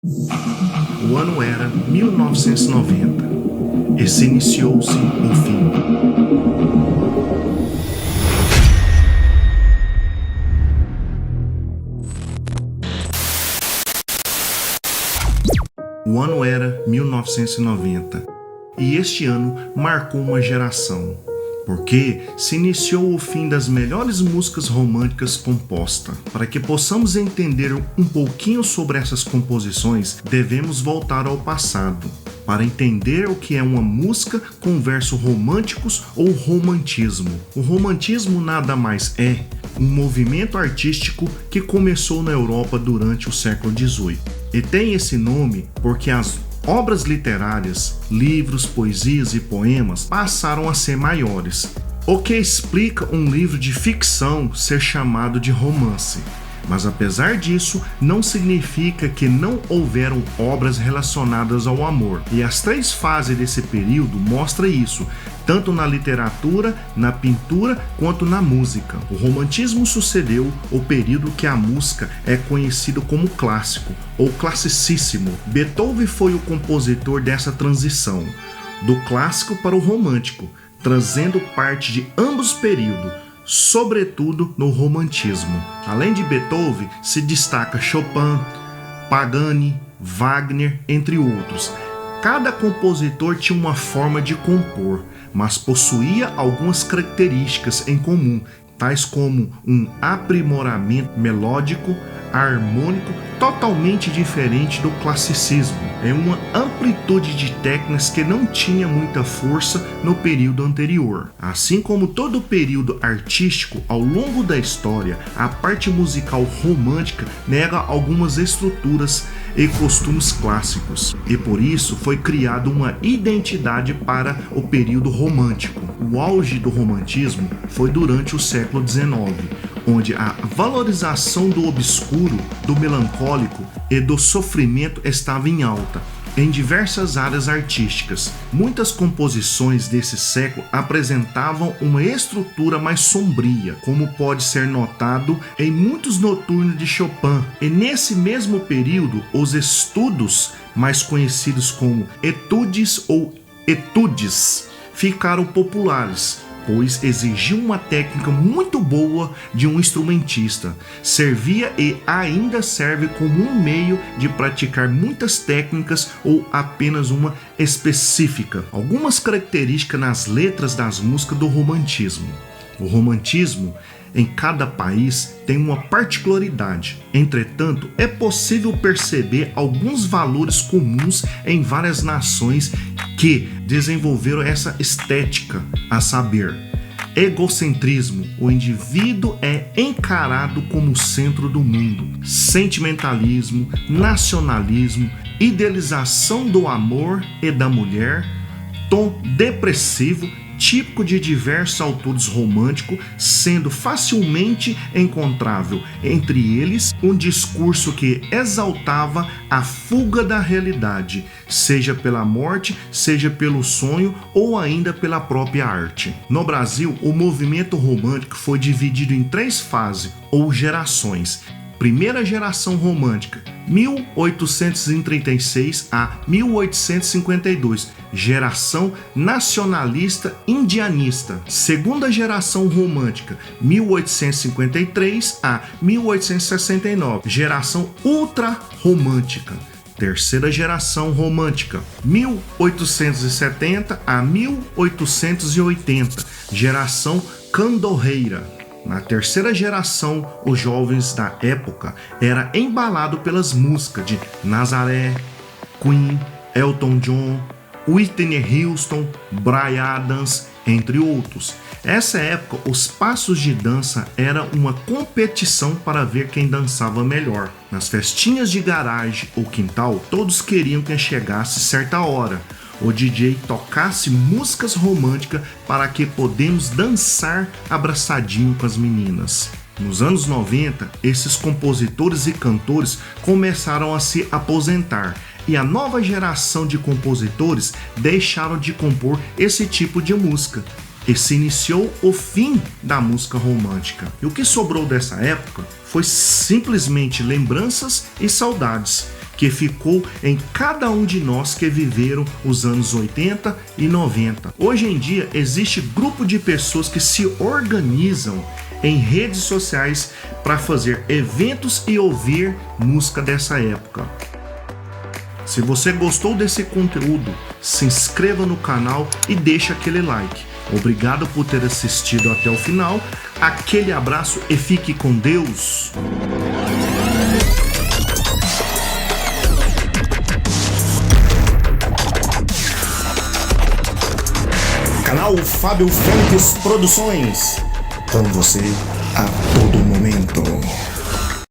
O ano era 1990 e se iniciou-se o fim. O ano era 1990 e este ano marcou uma geração, porque se iniciou o fim das melhores músicas românticas compostas. Para que possamos entender um pouquinho sobre essas composições, devemos voltar ao passado, para entender o que é uma música com versos românticos ou romantismo. O romantismo nada mais é um movimento artístico que começou na Europa durante o século XVIII. E tem esse nome porque as obras literárias, livros, poesias e poemas passaram a ser maiores, o que explica um livro de ficção ser chamado de romance. Mas apesar disso, não significa que não houveram obras relacionadas ao amor. E as três fases desse período mostram isso, tanto na literatura, na pintura, quanto na música. O romantismo sucedeu o período que a música é conhecido como clássico, ou classicíssimo. Beethoven foi o compositor dessa transição, do clássico para o romântico, trazendo parte de ambos períodos, sobretudo no romantismo. Além de Beethoven, se destaca Chopin, Paganini, Wagner, entre outros. Cada compositor tinha uma forma de compor, mas possuía algumas características em comum, tais como um aprimoramento melódico, harmônico, totalmente diferente do classicismo. É uma amplitude de técnicas que não tinha muita força no período anterior. Assim como todo período artístico ao longo da história, a parte musical romântica nega algumas estruturas e costumes clássicos, e por isso foi criada uma identidade para o período romântico. O auge do romantismo foi durante o século XIX, onde a valorização do obscuro, do melancólico e do sofrimento estava em alta em diversas áreas artísticas. Muitas composições desse século apresentavam uma estrutura mais sombria, como pode ser notado em muitos noturnos de Chopin. E nesse mesmo período, os estudos, mais conhecidos como etudes ou etudes, ficaram populares, pois exigia uma técnica muito boa de um instrumentista. Servia e ainda serve como um meio de praticar muitas técnicas ou apenas uma específica. Algumas características nas letras das músicas do romantismo. O romantismo em cada país tem uma particularidade. Entretanto, é possível perceber alguns valores comuns em várias nações que desenvolveram essa estética, a saber, egocentrismo, o indivíduo é encarado como o centro do mundo, sentimentalismo, nacionalismo, idealização do amor e da mulher, tom depressivo, típico de diversos autores românticos, sendo facilmente encontrável entre eles um discurso que exaltava a fuga da realidade, seja pela morte, seja pelo sonho ou ainda pela própria arte. No Brasil, o movimento romântico foi dividido em três fases ou gerações. Primeira geração romântica, 1836 a 1852, geração nacionalista indianista. Segunda geração romântica, 1853 a 1869, geração ultra-romântica. Terceira geração romântica, 1870 a 1880, geração candorreira. Na terceira geração, os jovens da época eram embalados pelas músicas de Nazaré, Queen, Elton John, Whitney Houston, Bryan Adams, entre outros. Essa época, os passos de dança eram uma competição para ver quem dançava melhor. Nas festinhas de garagem ou quintal, todos queriam que chegasse certa hora. O DJ tocasse músicas românticas para que podemos dançar abraçadinho com as meninas. Nos anos 90, esses compositores e cantores começaram a se aposentar e a nova geração de compositores deixaram de compor esse tipo de música. E se iniciou o fim da música romântica. E o que sobrou dessa época foi simplesmente lembranças e saudades, que ficou em cada um de nós que viveram os anos 80 e 90. Hoje em dia existe grupo de pessoas que se organizam em redes sociais para fazer eventos e ouvir música dessa época. Se você gostou desse conteúdo, se inscreva no canal e deixe aquele like. Obrigado por ter assistido até o final. Aquele abraço e fique com Deus. Canal Fábio Félix Produções. Com você a todo momento.